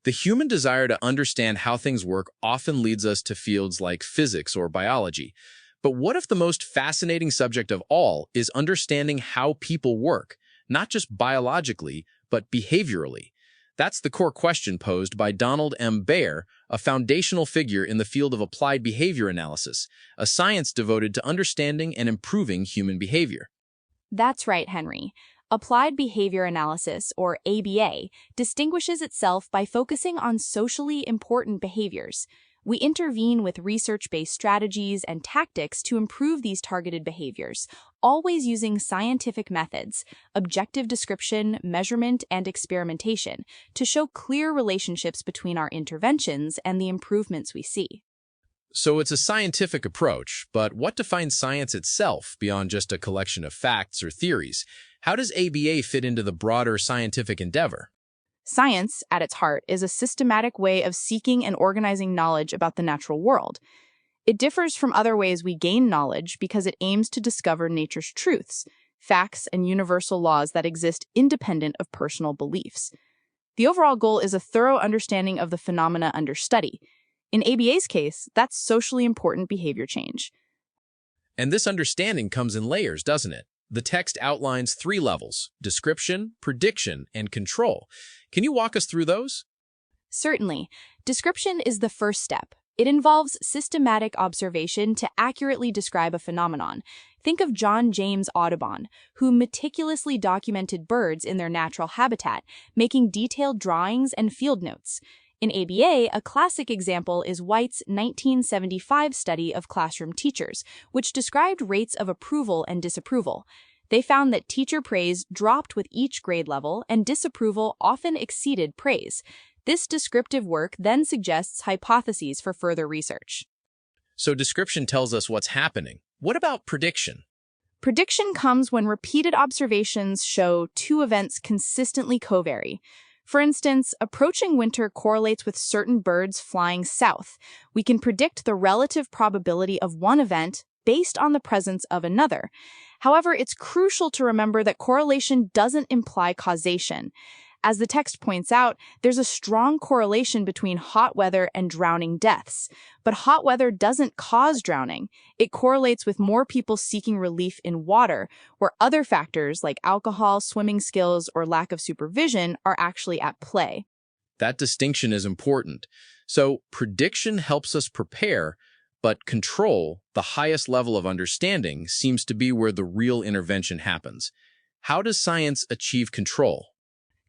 The human desire to understand how things work often leads us to fields like physics or biology. But what if the most fascinating subject of all is understanding how people work, not just biologically, but behaviorally? That's the core question posed by Donald M. Baer, a foundational figure in the field of applied behavior analysis, a science devoted to understanding and improving human behavior. That's right, Henry. Applied behavior analysis, or ABA, distinguishes itself by focusing on socially important behaviors. We intervene with research-based strategies and tactics to improve these targeted behaviors, always using scientific methods, objective description, measurement, and experimentation to show clear relationships between our interventions and the improvements we see. So it's a scientific approach, but what defines science itself beyond just a collection of facts or theories? How does ABA fit into the broader scientific endeavor? Science, at its heart, is a systematic way of seeking and organizing knowledge about the natural world. It differs from other ways we gain knowledge because it aims to discover nature's truths, facts, and universal laws that exist independent of personal beliefs. The overall goal is a thorough understanding of the phenomena under study. In ABA's case, that's socially important behavior change. And this understanding comes in layers, doesn't it? The text outlines 3 levels: description, prediction, and control. Can you walk us through those? Certainly. Description is the first step. It involves systematic observation to accurately describe a phenomenon. Think of John James Audubon, who meticulously documented birds in their natural habitat, making detailed drawings and field notes. In ABA, a classic example is White's 1975 study of classroom teachers, which described rates of approval and disapproval. They found that teacher praise dropped with each grade level and disapproval often exceeded praise. This descriptive work then suggests hypotheses for further research. So description tells us what's happening. What about prediction? Prediction comes when repeated observations show 2 events consistently covary. For instance, approaching winter correlates with certain birds flying south. We can predict the relative probability of one event based on the presence of another. However, it's crucial to remember that correlation doesn't imply causation. As the text points out, there's a strong correlation between hot weather and drowning deaths. But hot weather doesn't cause drowning. It correlates with more people seeking relief in water, where other factors like alcohol, swimming skills, or lack of supervision are actually at play. That distinction is important. So prediction helps us prepare, but control, the highest level of understanding, seems to be where the real intervention happens. How does science achieve control?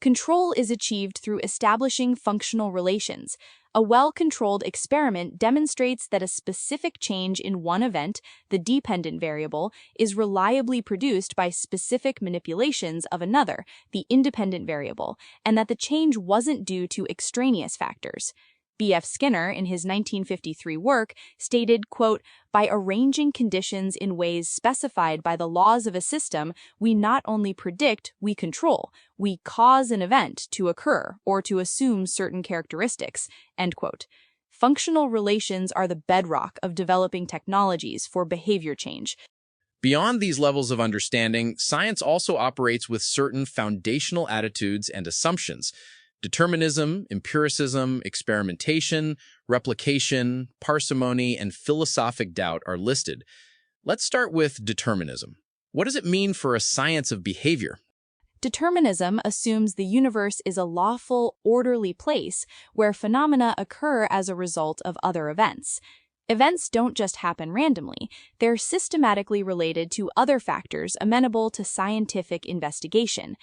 Control is achieved through establishing functional relations. A well-controlled experiment demonstrates that a specific change in one event, the dependent variable, is reliably produced by specific manipulations of another, the independent variable, and that the change wasn't due to extraneous factors. B.F. Skinner, in his 1953 work, stated, quote, "By arranging conditions in ways specified by the laws of a system, we not only predict, we control. We cause an event to occur or to assume certain characteristics," end quote. Functional relations are the bedrock of developing technologies for behavior change. Beyond these levels of understanding, science also operates with certain foundational attitudes and assumptions. Determinism, empiricism, experimentation, replication, parsimony, and philosophic doubt are listed. Let's start with determinism. What does it mean for a science of behavior? Determinism assumes the universe is a lawful, orderly place where phenomena occur as a result of other events. Events don't just happen randomly, they're systematically related to other factors amenable to scientific investigation.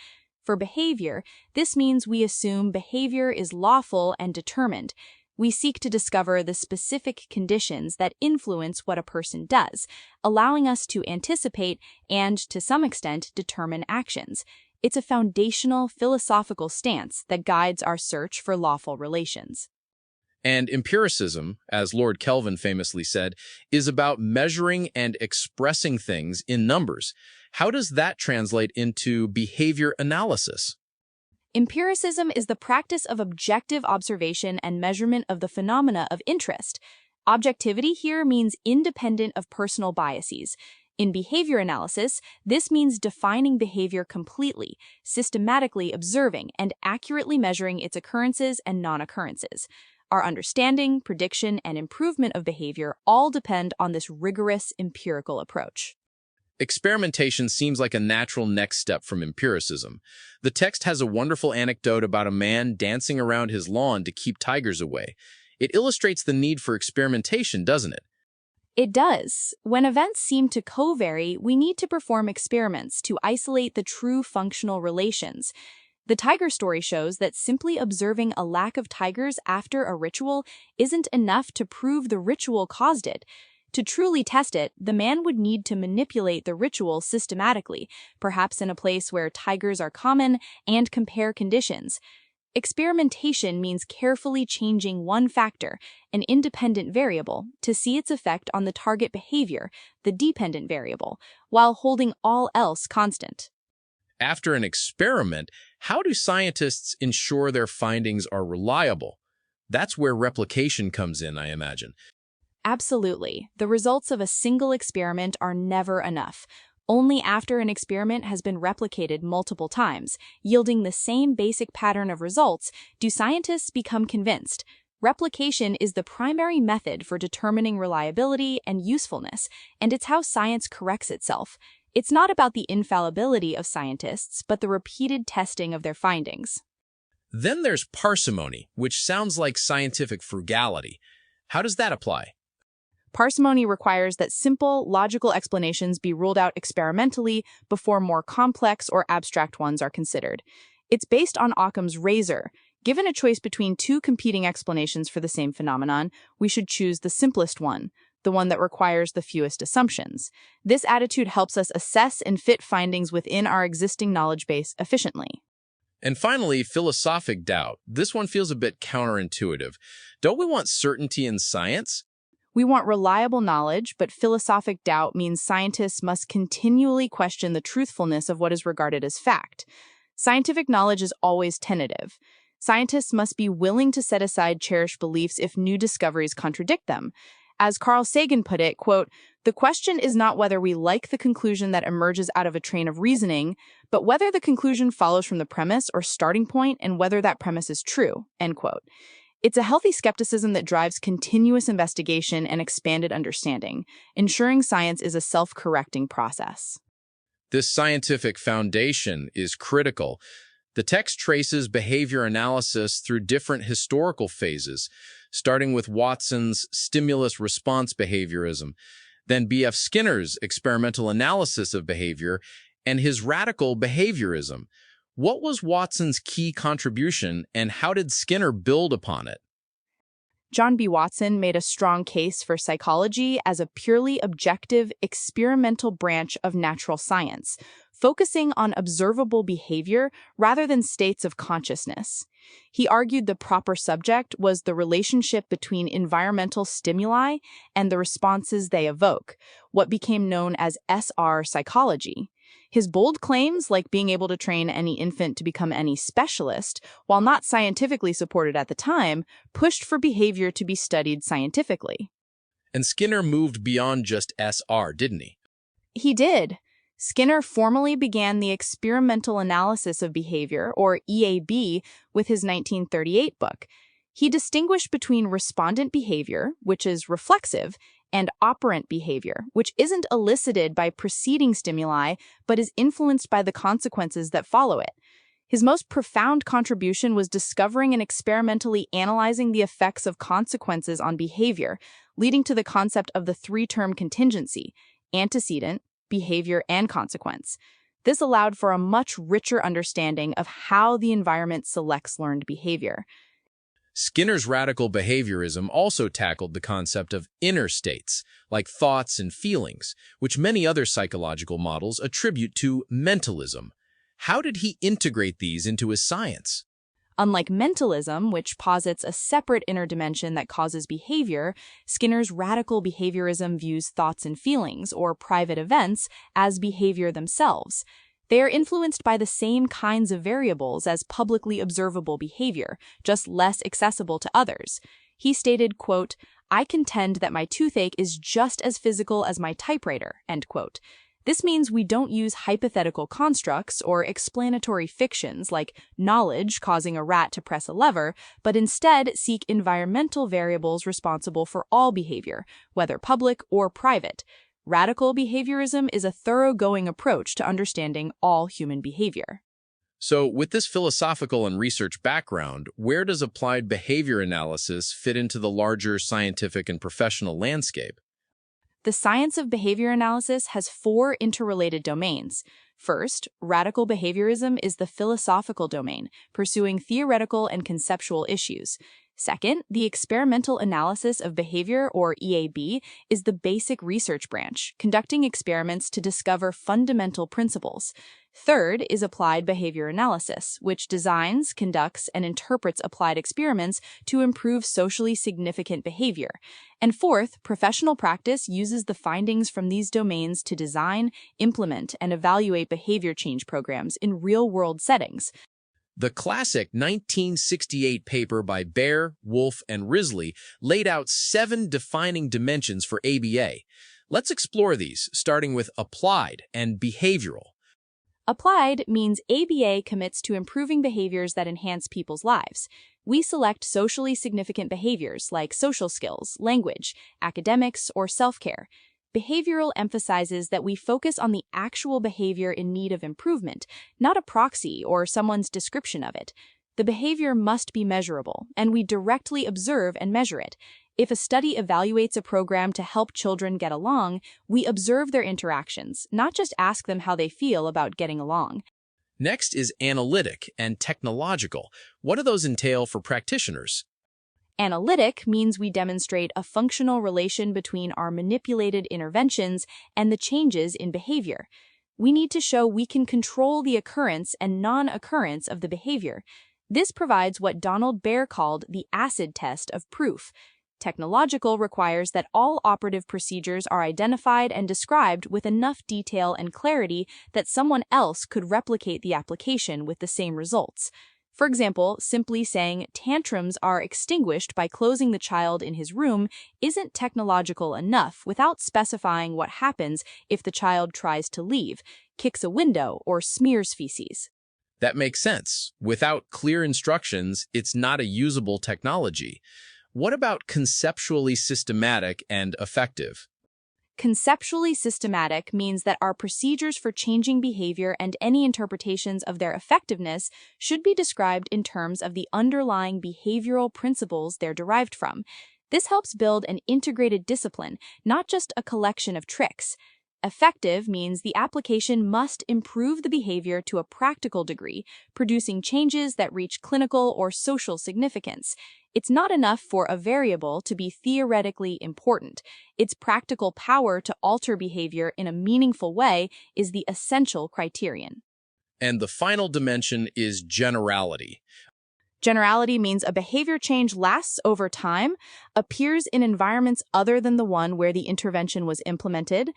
For behavior, this means we assume behavior is lawful and determined. We seek to discover the specific conditions that influence what a person does, allowing us to anticipate and, to some extent, determine actions. It's a foundational philosophical stance that guides our search for lawful relations. And empiricism, as Lord Kelvin famously said, is about measuring and expressing things in numbers. How does that translate into behavior analysis? Empiricism is the practice of objective observation and measurement of the phenomena of interest. Objectivity here means independent of personal biases. In behavior analysis, this means defining behavior completely, systematically observing, and accurately measuring its occurrences and non-occurrences. Our understanding, prediction, and improvement of behavior all depend on this rigorous empirical approach. Experimentation seems like a natural next step from empiricism. The text has a wonderful anecdote about a man dancing around his lawn to keep tigers away. It illustrates the need for experimentation, doesn't it? It does. When events seem to covary, we need to perform experiments to isolate the true functional relations. The tiger story shows that simply observing a lack of tigers after a ritual isn't enough to prove the ritual caused it. To truly test it, the man would need to manipulate the ritual systematically, perhaps in a place where tigers are common, and compare conditions. Experimentation means carefully changing one factor, an independent variable, to see its effect on the target behavior, the dependent variable, while holding all else constant. After an experiment, how do scientists ensure their findings are reliable? That's where replication comes in, I imagine. Absolutely. The results of a single experiment are never enough. Only after an experiment has been replicated multiple times, yielding the same basic pattern of results, do scientists become convinced. Replication is the primary method for determining reliability and usefulness, and it's how science corrects itself. It's not about the infallibility of scientists, but the repeated testing of their findings. Then there's parsimony, which sounds like scientific frugality. How does that apply? Parsimony requires that simple, logical explanations be ruled out experimentally before more complex or abstract ones are considered. It's based on Occam's razor. Given a choice between two competing explanations for the same phenomenon, we should choose the simplest one, the one that requires the fewest assumptions. This attitude helps us assess and fit findings within our existing knowledge base efficiently. And finally, philosophic doubt. This one feels a bit counterintuitive. Don't we want certainty in science? We want reliable knowledge, but philosophic doubt means scientists must continually question the truthfulness of what is regarded as fact. Scientific knowledge is always tentative. Scientists must be willing to set aside cherished beliefs if new discoveries contradict them. As Carl Sagan put it, quote, "The question is not whether we like the conclusion that emerges out of a train of reasoning, but whether the conclusion follows from the premise or starting point and whether that premise is true," end quote. It's a healthy skepticism that drives continuous investigation and expanded understanding, ensuring science is a self-correcting process. This scientific foundation is critical. The text traces behavior analysis through different historical phases, starting with Watson's stimulus-response behaviorism, then B.F. Skinner's experimental analysis of behavior, and his radical behaviorism. What was Watson's key contribution, and how did Skinner build upon it? John B. Watson made a strong case for psychology as a purely objective, experimental branch of natural science, focusing on observable behavior rather than states of consciousness. He argued the proper subject was the relationship between environmental stimuli and the responses they evoke, what became known as SR psychology. His bold claims, like being able to train any infant to become any specialist, while not scientifically supported at the time, pushed for behavior to be studied scientifically. And Skinner moved beyond just SR, didn't he? He did. Skinner formally began the experimental analysis of behavior, or EAB, with his 1938 book. He distinguished between respondent behavior, which is reflexive, and operant behavior, which isn't elicited by preceding stimuli, but is influenced by the consequences that follow it. His most profound contribution was discovering and experimentally analyzing the effects of consequences on behavior, leading to the concept of the three-term contingency: antecedent, behavior, and consequence. This allowed for a much richer understanding of how the environment selects learned behavior. Skinner's radical behaviorism also tackled the concept of inner states, like thoughts and feelings, which many other psychological models attribute to mentalism. How did he integrate these into his science? Unlike mentalism, which posits a separate inner dimension that causes behavior, Skinner's radical behaviorism views thoughts and feelings, or private events, as behavior themselves. They are influenced by the same kinds of variables as publicly observable behavior, just less accessible to others. He stated, quote, I contend that my toothache is just as physical as my typewriter, end quote. This means we don't use hypothetical constructs or explanatory fictions like knowledge causing a rat to press a lever, but instead seek environmental variables responsible for all behavior, whether public or private. Radical behaviorism is a thoroughgoing approach to understanding all human behavior. So, with this philosophical and research background, where does applied behavior analysis fit into the larger scientific and professional landscape? The science of behavior analysis has four interrelated domains. First, radical behaviorism is the philosophical domain, pursuing theoretical and conceptual issues. Second, the experimental analysis of behavior, or EAB, is the basic research branch, conducting experiments to discover fundamental principles. Third is applied behavior analysis, which designs, conducts, and interprets applied experiments to improve socially significant behavior. And fourth, professional practice uses the findings from these domains to design, implement, and evaluate behavior change programs in real-world settings. The classic 1968 paper by Baer, Wolf, and Risley laid out 7 defining dimensions for ABA. Let's explore these, starting with applied and behavioral. Applied means ABA commits to improving behaviors that enhance people's lives. We select socially significant behaviors like social skills, language, academics, or self-care. Behavioral emphasizes that we focus on the actual behavior in need of improvement, not a proxy or someone's description of it. The behavior must be measurable, and we directly observe and measure it. If a study evaluates a program to help children get along, we observe their interactions, not just ask them how they feel about getting along. Next is analytic and technological. What do those entail for practitioners? Analytic means we demonstrate a functional relation between our manipulated interventions and the changes in behavior. We need to show we can control the occurrence and non-occurrence of the behavior. This provides what Donald Baer called the acid test of proof. Technological requires that all operative procedures are identified and described with enough detail and clarity that someone else could replicate the application with the same results. For example, simply saying tantrums are extinguished by closing the child in his room isn't technological enough without specifying what happens if the child tries to leave, kicks a window, or smears feces. That makes sense. Without clear instructions, it's not a usable technology. What about conceptually systematic and effective? Conceptually systematic means that our procedures for changing behavior and any interpretations of their effectiveness should be described in terms of the underlying behavioral principles they're derived from. This helps build an integrated discipline, not just a collection of tricks. Effective means the application must improve the behavior to a practical degree, producing changes that reach clinical or social significance. It's not enough for a variable to be theoretically important. Its practical power to alter behavior in a meaningful way is the essential criterion. And the final dimension is generality. Generality means a behavior change lasts over time, appears in environments other than the one where the intervention was implemented,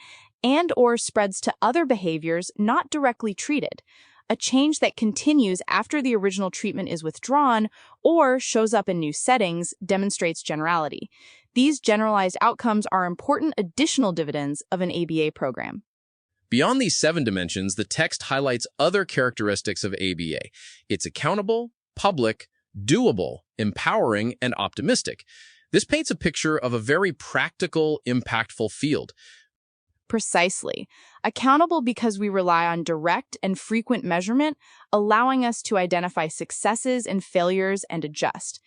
and/or spreads to other behaviors not directly treated. A change that continues after the original treatment is withdrawn or shows up in new settings demonstrates generality. These generalized outcomes are important additional dividends of an ABA program. Beyond these 7 dimensions, the text highlights other characteristics of ABA. It's accountable, public, doable, empowering, and optimistic. This paints a picture of a very practical, impactful field. Precisely. Accountable because we rely on direct and frequent measurement, allowing us to identify successes and failures and adjust.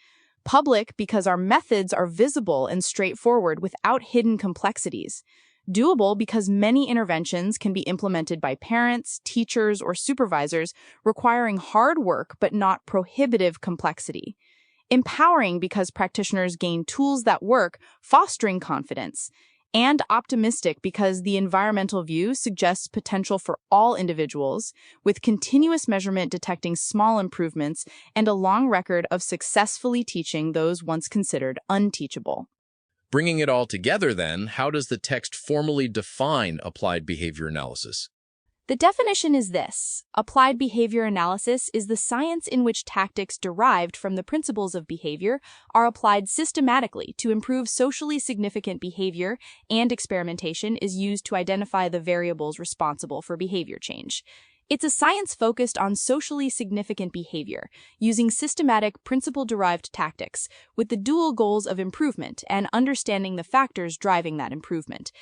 Public because our methods are visible and straightforward without hidden complexities. Doable because many interventions can be implemented by parents, teachers, or supervisors, requiring hard work but not prohibitive complexity. Empowering because practitioners gain tools that work, fostering confidence. And optimistic because the environmental view suggests potential for all individuals, with continuous measurement detecting small improvements and a long record of successfully teaching those once considered unteachable. Bringing it all together, then, how does the text formally define applied behavior analysis? The definition is this: applied behavior analysis is the science in which tactics derived from the principles of behavior are applied systematically to improve socially significant behavior, and experimentation is used to identify the variables responsible for behavior change. It's a science focused on socially significant behavior, using systematic principle-derived tactics with the dual goals of improvement and understanding the factors driving that improvement.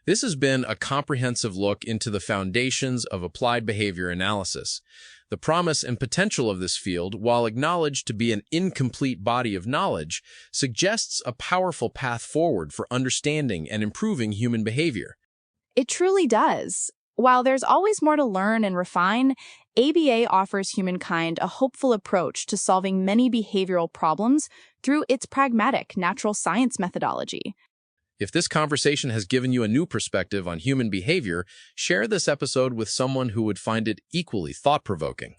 This has been a comprehensive look into the foundations of applied behavior analysis. The promise and potential of this field, while acknowledged to be an incomplete body of knowledge, suggests a powerful path forward for understanding and improving human behavior. It truly does. While there's always more to learn and refine, ABA offers humankind a hopeful approach to solving many behavioral problems through its pragmatic natural science methodology. If this conversation has given you a new perspective on human behavior, share this episode with someone who would find it equally thought-provoking.